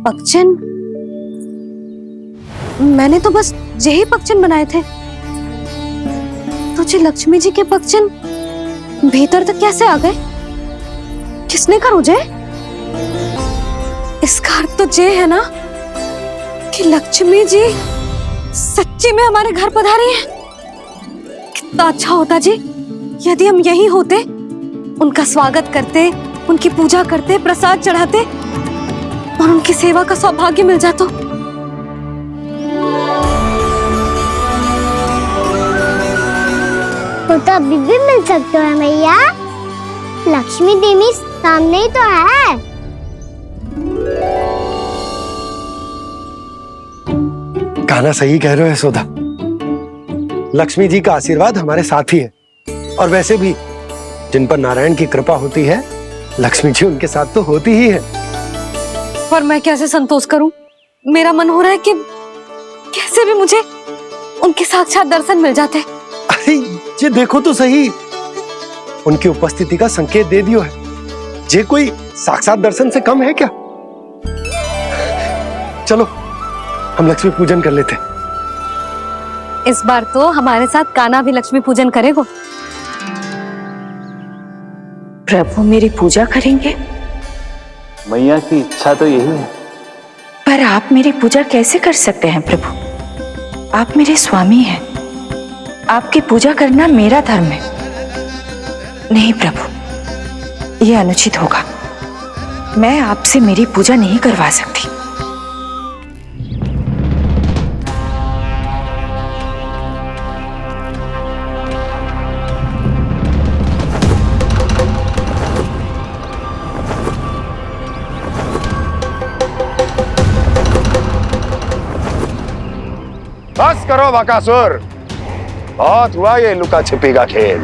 पगचिन? मैंने तो बस यही पगचिन बनाए थे। तुझे लक्ष्मी जी के पगचिन भीतर तक कैसे आ गए? किसने कर मुझे? इसका अर्थ तो ये है ना कि लक्ष्मी जी सच्ची में हमारे घर पधारी हैं। कितना अच्छा होता जी यदि हम यहीं होते, उनका स्वागत करते, उनकी पूजा करते, प्रसाद चढ़ाते और उनकी सेवा का सौभाग्य मिल जाता। तो अभी भी मिल सकते हो मैया। लक्ष्मी देवी सामने ही तो है। कान्हा सही कह रहे हो यशोदा। लक्ष्मी जी का आशीर्वाद हमारे साथ ही है, और वैसे भी जिन पर नारायण की कृपा होती है, लक्ष्मी जी उनके साथ तो होती ही है। पर मैं कैसे संतोष करूं? मेरा मन हो रहा है कि कैसे भी मुझे उनके साक्षात दर्शन मिल जाते। अरे ये देखो तो सही, उनकी उपस्थिति का संकेत दे दियो है। ये कोई साक्षात दर्शन से कम है क्या? चलो हम लक्ष्मी पूजन कर लेते। इस बार तो हमारे साथ कान्हा भी लक्ष्मी पूजन करेगा। प्रभु मेरी पूजा करेंगे? मैया की इच्छा तो यही है। पर आप मेरी पूजा कैसे कर सकते हैं प्रभु? आप मेरे स्वामी हैं। आपकी पूजा करना मेरा धर्म है। नहीं प्रभु, यह अनुचित होगा। मैं आपसे मेरी पूजा नहीं करवा सकती। बस करो बकासुर, बहुत हुआ ये लुका छिपी का खेल।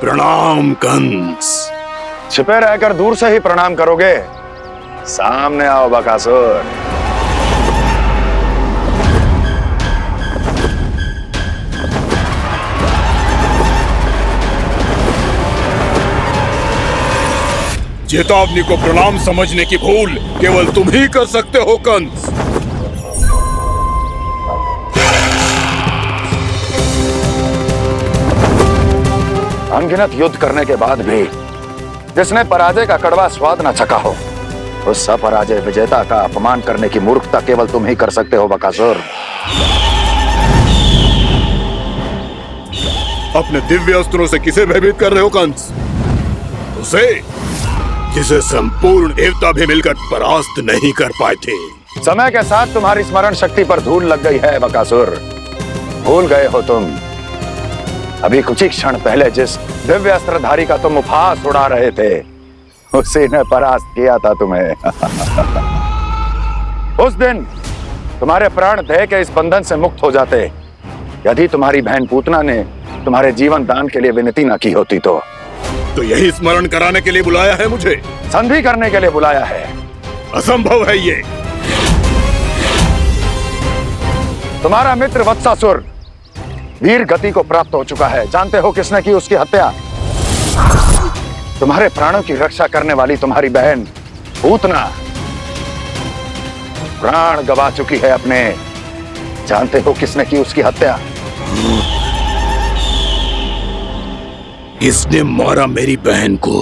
प्रणाम कंस। छिपे रहकर दूर से ही प्रणाम करोगे? सामने आओ बकासुर। चेतावनी को प्रणाम समझने की भूल केवल तुम ही कर सकते हो कंस। अनगिनत युद्ध करने के बाद भी जिसने पराजय का कड़वा स्वाद न चखा हो, उस अपराजय विजेता का अपमान करने की मूर्खता केवल तुम ही कर सकते हो बकासुर। अपने दिव्य अस्त्रों से किसे भयभीत कर रहे हो कंस? उसे जिसे संपूर्ण देवता भी मिलकर परास्त नहीं कर पाए थे। समय के साथ तुम्हारी स्मरण शक्ति पर धूल लग गई है बकासुर। भूल गए हो तुम अभी कुछ ही क्षण पहले जिस दिव्य अस्त्रधारी का तुम उपहास उड़ा रहे थे, उसी ने परास्त किया था तुम्हें। उस दिन तुम्हारे प्राण देह के इस बंधन से मुक्त हो जाते यदि तुम्हारी बहन पूतना ने तुम्हारे जीवन दान के लिए विनती न की होती। तो यही स्मरण कराने के लिए बुलाया है मुझे? संधि करने के लिए बुलाया है। असंभव है ये। तुम्हारा मित्र वत्सासुर वीर गति को प्राप्त हो चुका है। जानते हो किसने की उसकी हत्या? तुम्हारे प्राणों की रक्षा करने वाली तुम्हारी बहन पूतना प्राण गवा चुकी है अपने। जानते हो किसने की उसकी हत्या? किसने मारा मेरी बहन को?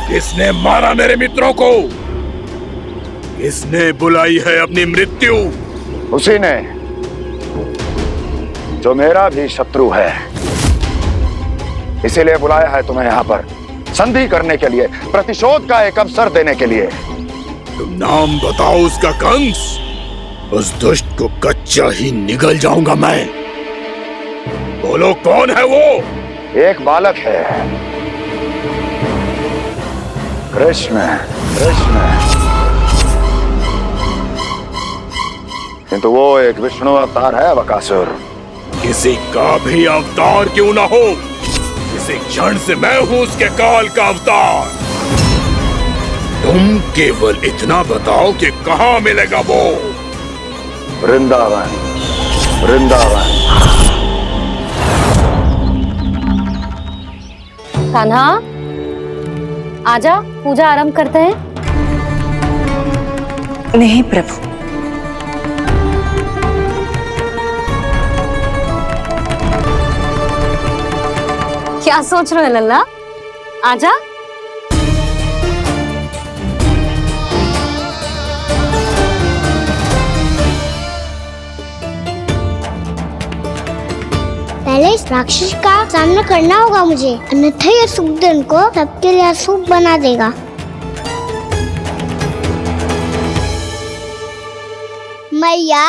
किसने मारा मेरे मित्रों को? किसने बुलाई है अपनी मृत्यु? उसी ने जो मेरा भी शत्रु है। इसीलिए बुलाया है तुम्हें यहाँ पर संधि करने के लिए, प्रतिशोध का एक अवसर देने के लिए। तुम नाम बताओ उसका कंस। उस दुष्ट को कच्चा ही निगल जाऊंगा मैं। बोलो कौन है वो? एक बालक है, कृष्ण। किंतु वो एक विष्णु अवतार है बकासुर। किसी का भी अवतार क्यों ना हो, इसी क्षण से मैं हूं उसके काल का अवतार। तुम केवल इतना बताओ कि कहां मिलेगा वो। वृंदावन, वृंदावन। कान्हा, आजा, पूजा आरंभ करते हैं। नहीं प्रभु, क्या सोच रहे हो लल्ला? आजा। पहले इस राक्षस का सामना करना होगा मुझे, अन्यथा ये सुखदन को सबके लिए अशुभ बना देगा। मैया,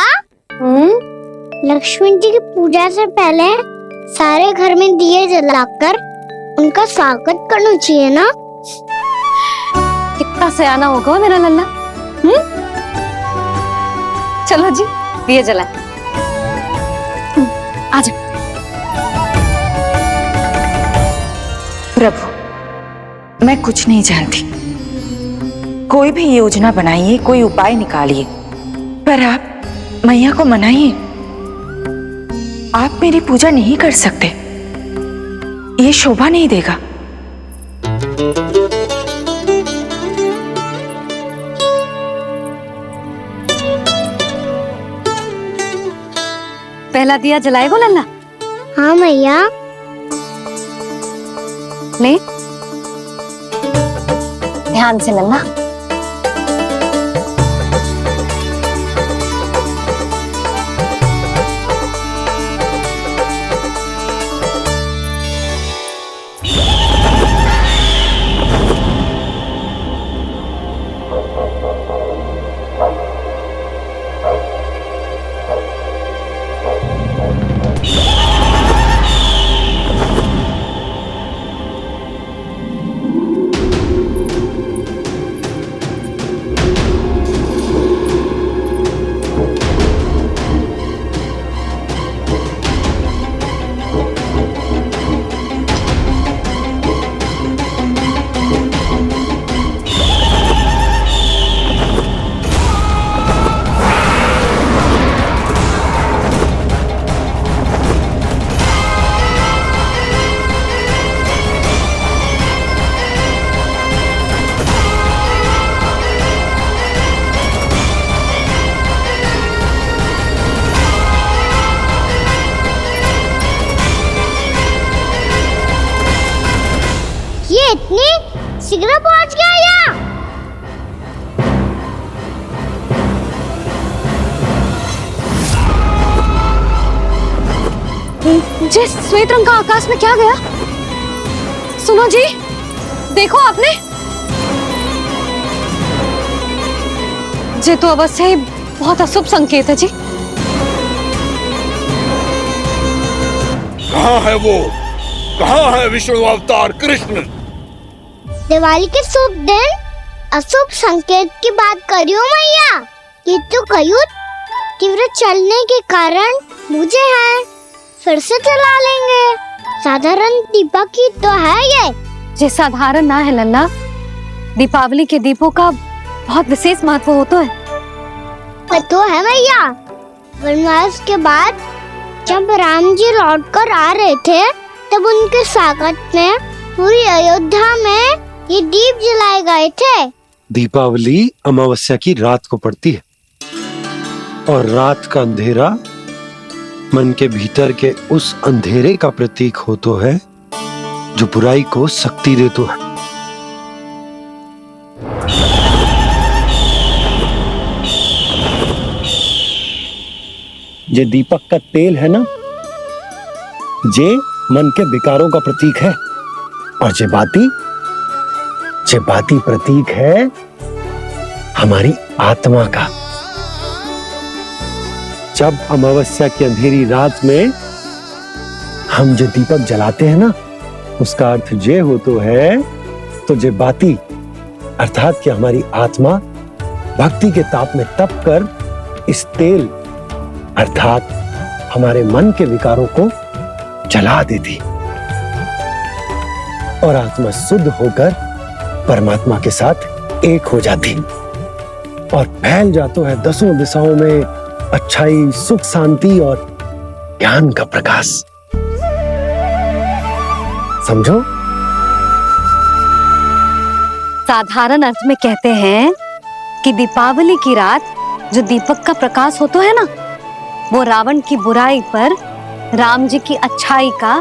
लक्ष्मी जी की पूजा से पहले सारे घर में दिए जलाकर उनका स्वागत करना चाहिए ना। कितना सयाना होगा मेरा लल्ला। चलो जी, दिए जलाए। आजा। प्रभु, मैं कुछ नहीं जानती। कोई भी योजना बनाइए, कोई उपाय निकालिए, पर आप मैया को मनाइए। आप मेरी पूजा नहीं कर सकते, ये शोभा नहीं देगा। पहला दिया जलाएगो लल्ला? हाँ मैया। ले, ध्यान से लल्ला। ये इतनी शीघ्र पहुंच गया यहाँ। जी, श्वेत रंग का आकाश में क्या गया? सुनो जी, देखो आपने। ये तो अवश्य ही बहुत अशुभ संकेत है जी। कहाँ है वो? कहाँ है विष्णु अवतार कृष्ण? दिवाली के शुभ दिन अशुभ संकेत की बात करियो मैया। ये तो कयूत तीव्र चलने के कारण मुझे है, फिर से चला लेंगे। साधारण दीपक ही तो है ये साधारण ना है लल्ला। दीपावली के दीपों का बहुत विशेष महत्व होता है। तो है मैया। वनवास के बाद जब राम जी लौटकर आ रहे थे, तब उनके स्वागत में पूरी अयोध्या में ये दीप जलाए गए थे। दीपावली अमावस्या की रात को पड़ती है, और रात का अंधेरा मन के भीतर के उस अंधेरे का प्रतीक होता है जो बुराई को शक्ति देता है। ये दीपक का तेल है ना, जे मन के विकारों का प्रतीक है, और जे बाती प्रतीक है हमारी आत्मा का। जब अमावस्या की अंधेरी रात में हम जो दीपक जलाते हैं ना, उसका अर्थ ये हो तो है, तो जे बाती अर्थात कि हमारी आत्मा भक्ति के ताप में तप कर इस तेल अर्थात हमारे मन के विकारों को जला देती। और आत्मा शुद्ध होकर परमात्मा के साथ एक हो जाती और फैल जाता है दसों दिशाओं में अच्छाई, सुख, शांति और ज्ञान का प्रकाश। समझो? साधारण अर्थ में कहते हैं कि दीपावली की रात जो दीपक का प्रकाश होता है ना, वो रावण की बुराई पर राम जी की अच्छाई का,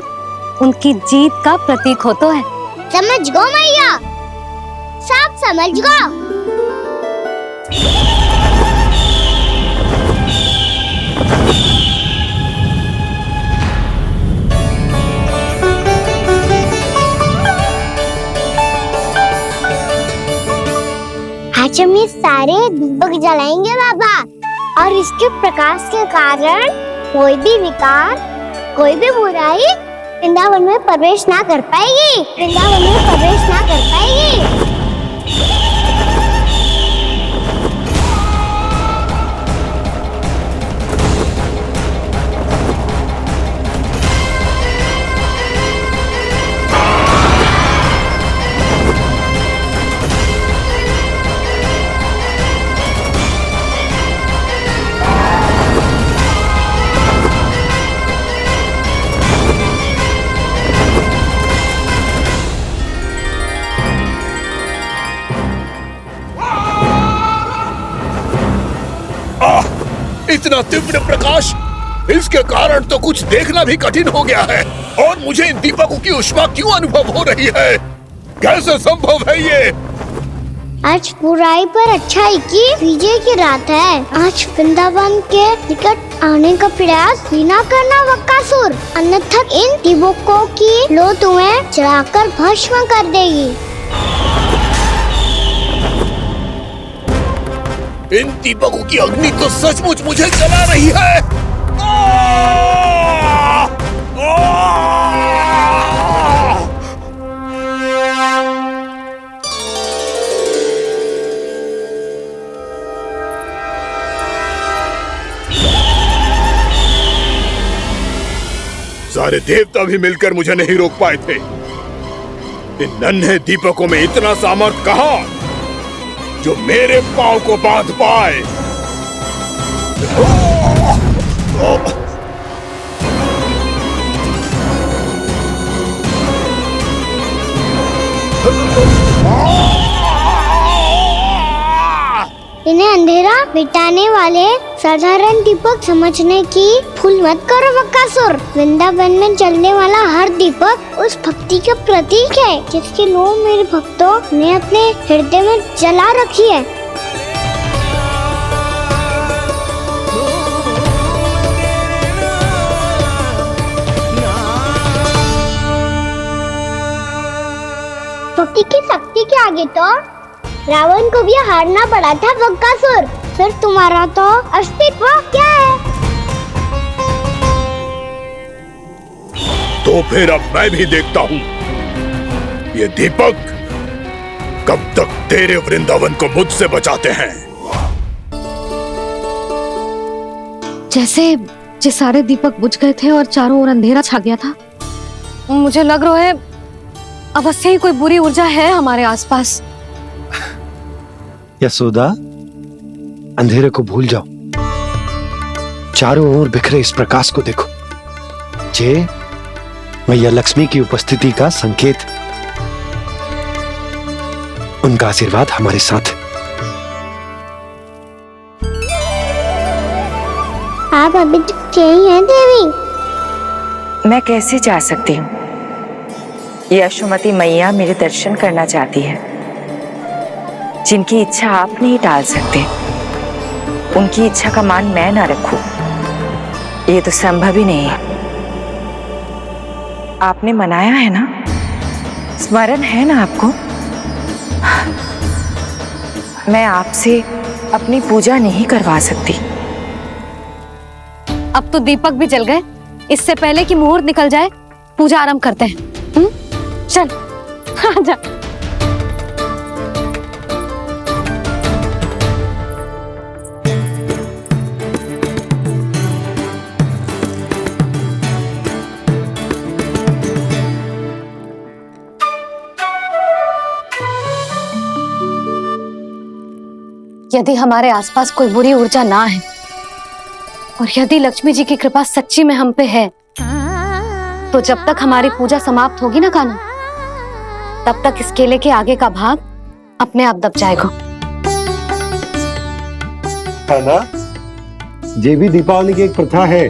उनकी जीत का प्रतीक होता है। समझ गो मैया, सब समझ गो। आज हम ये सारे दीपक जलाएंगे बाबा, और इसके प्रकाश के कारण कोई भी विकार, कोई भी बुराई वृंदावन में प्रवेश ना कर पाएगी, वृंदावन में प्रवेश ना कर पाएगी। इतना तीव्र प्रकाश, इसके कारण तो कुछ देखना भी कठिन हो गया है। और मुझे इन दीपकों की ऊष्मा क्यों अनुभव हो रही है? कैसे संभव है ये? आज बुराई पर अच्छाई की विजय की रात है। आज वृंदावन के निकट आने का प्रयास भी ना करना बकासुर, अन्यथा इन दीपकों की लो तुम्हें जलाकर भस्म कर देगी। इन दीपकों की अग्नि तो सचमुच मुझे जला रही है। सारे देवता भी मिलकर मुझे नहीं रोक पाए थे। इन नन्हे दीपकों में इतना सामर्थ्य कहां जो मेरे पांव को बांध पाए। इन्हें अंधेरा मिटाने वाले साधारण दीपक समझने की भूल मत करो बकासुर। वृंदावन में जलने वाला हर दीपक उस भक्ति का प्रतीक है जिसकी लो मेरे भक्तों ने अपने हृदय में जला रखी है। भक्ति की शक्ति के आगे तो रावण को भी हारना पड़ा था बकासुर। फिर तुम्हारा तो अस्तित्व क्या है? तो फिर अब मैं भी देखता हूँ ये दीपक कब तक तेरे वृंदावन को मुझसे बचाते हैं। जैसे ये सारे दीपक बुझ गए थे और चारों ओर अंधेरा छा गया था, मुझे लग रहा है अवश्य ही कोई बुरी ऊर्जा है हमारे आसपास। यशोदा, अंधेरे को भूल जाओ, चारों ओर बिखरे इस प्रकाश को देखो। ये मैया लक्ष्मी की उपस्थिति का संकेत, उनका आशीर्वाद हमारे साथ। आप अभी तक यही हैं देवी? मैं कैसे जा सकती हूँ? यशोमती मैया मेरे दर्शन करना चाहती है, जिनकी इच्छा आप नहीं टाल सकते। उनकी इच्छा का मान मैं ना रखूं, ये तो संभव ही नहीं है। आपने मनाया है ना, स्मरण है ना आपको? मैं आपसे अपनी पूजा नहीं करवा सकती। अब तो दीपक भी जल गए, इससे पहले कि मुहूर्त निकल जाए पूजा आरंभ करते हैं। चल आजा। यदि हमारे आसपास कोई बुरी ऊर्जा ना है और यदि लक्ष्मी जी की कृपा सच्ची में हम पे है, तो जब तक हमारी पूजा समाप्त होगी ना कान्हा, तब तक इस केले के आगे का भाग अपने आप दब जाएगा। कान्हा, ये भी दीपावली की एक प्रथा है।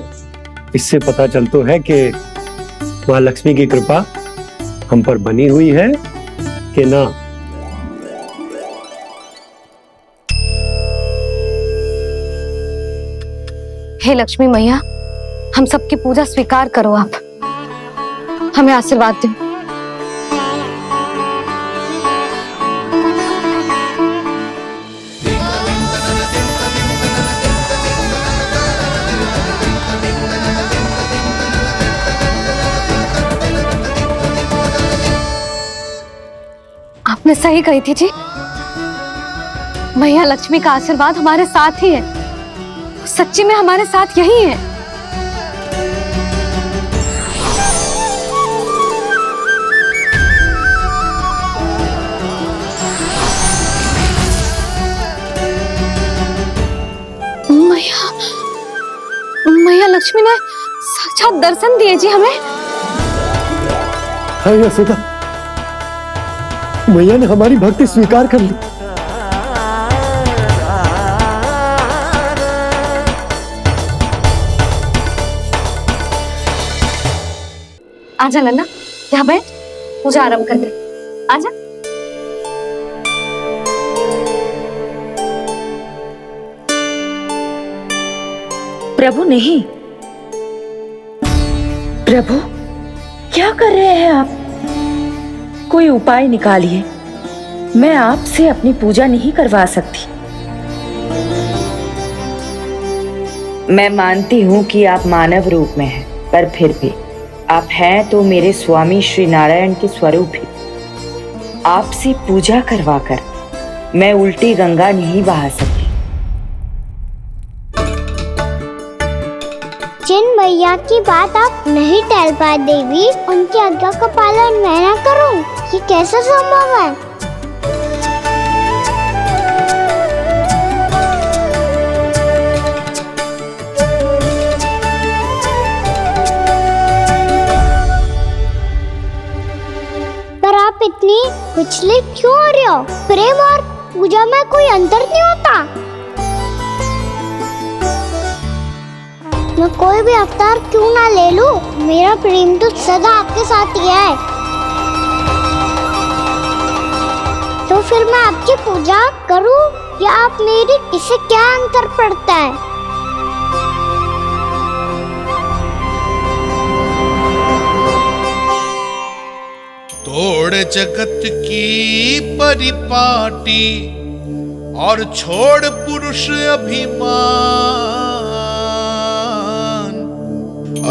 इससे पता चलता है कि माँ लक्ष्मी की कृपा हम पर बनी हुई है कि ना। हे लक्ष्मी मैया, हम सबकी पूजा स्वीकार करो, आप हमें आशीर्वाद दो। आपने सही कही थी जी, मैया लक्ष्मी का आशीर्वाद हमारे साथ ही है, सच्ची में हमारे साथ यही है। मैया मैया लक्ष्मी ने साक्षात दर्शन दिए जी हमें। हाँ यशोदा, मैया ने हमारी भक्ति स्वीकार कर ली। आजा नन्ना, यहाँ बैठ, पूजा आरंभ करते। आजा। प्रभु नहीं, प्रभु क्या कर रहे हैं आप? कोई उपाय निकालिए, मैं आपसे अपनी पूजा नहीं करवा सकती। मैं मानती हूँ कि आप मानव रूप में हैं, पर फिर भी आप हैं तो मेरे स्वामी श्री नारायण के स्वरूप ही। आपसे पूजा करवाकर मैं उल्टी गंगा नहीं बहा सकती। जिन मैया की बात आप नहीं टाल पाए देवी, उनकी आज्ञा का पालन मैं ना करूं, ये कैसे संभव है? पर आप इतनी विचलित क्यों हो रहे हो? प्रेम और पूजा में कोई अंतर नहीं होता। मैं कोई भी अवतार क्यों ना ले लूं, मेरा प्रेम तो सदा आपके साथ ही है। तो फिर मैं आपकी पूजा करूं या आप मेरी, इससे क्या अंतर पड़ता है? तोड़ जगत की परिपाटी और छोड़ पुरुष अभिमान,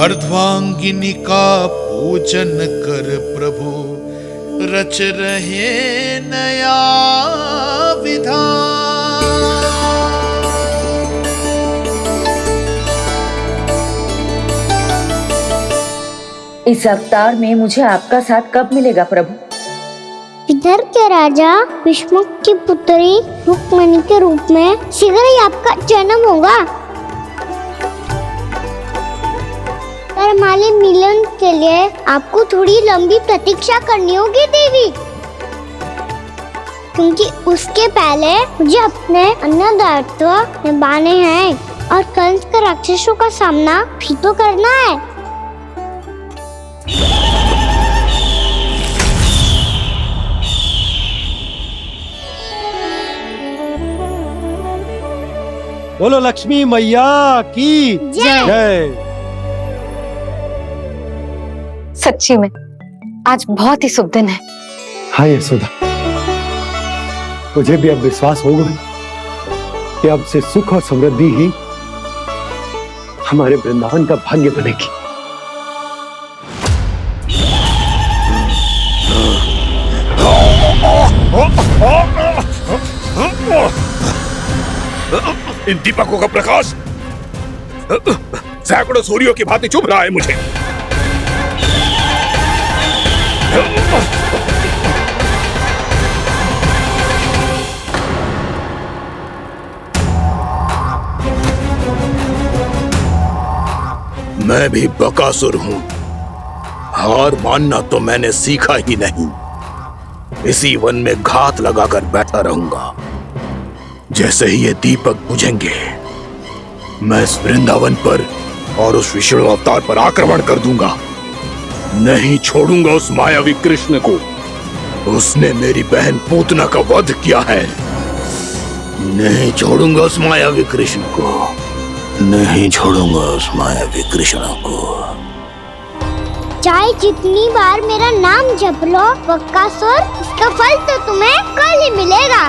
अर्धांगिनी का पूजन कर प्रभु रच रहे नया विधान। इस अवतार में मुझे आपका साथ कब मिलेगा प्रभु? इधर के राजा भीष्मक की पुत्री रुक्मिणी के रूप में शीघ्र ही आपका जन्म होगा। पर हमारे मिलन के लिए आपको थोड़ी लंबी प्रतीक्षा करनी होगी देवी, क्योंकि उसके पहले मुझे अपने अन्य दायित्व निभाने हैं और कंस के राक्षसों का सामना भी तो करना है। बोलो लक्ष्मी मैया की जय। सच्ची में आज बहुत ही शुभ दिन है। हाँ यशोदा, मुझे भी अब विश्वास हो गया कि अब से सुख और समृद्धि ही हमारे वृंदावन का भाग्य बनेगी। इन दीपकों का प्रकाश सैकड़ों सूर्यों की भांति चुभ रहा है मुझे। मैं भी बकासुर हूं। हार मानना तो मैंने सीखा ही नहीं। इसी वन में घात लगाकर बैठा रहूंगा। जैसे ही ये दीपक बुझेंगे, मैं इस वृंदावन पर और उस विष्णु अवतार पर आक्रमण कर दूंगा। नहीं छोड़ूंगा उस मायावी कृष्ण को। उसने मेरी बहन पूतना का वध किया है। नहीं छोड़ूंगा उस मायावी कृष्ण को। नहीं छोड़ूंगा उस मायावी कृष्ण को। चाहे जितनी बार मेरा नाम जप लो बकासुर, इसका फल तो तुम्हें कल ही मिलेगा।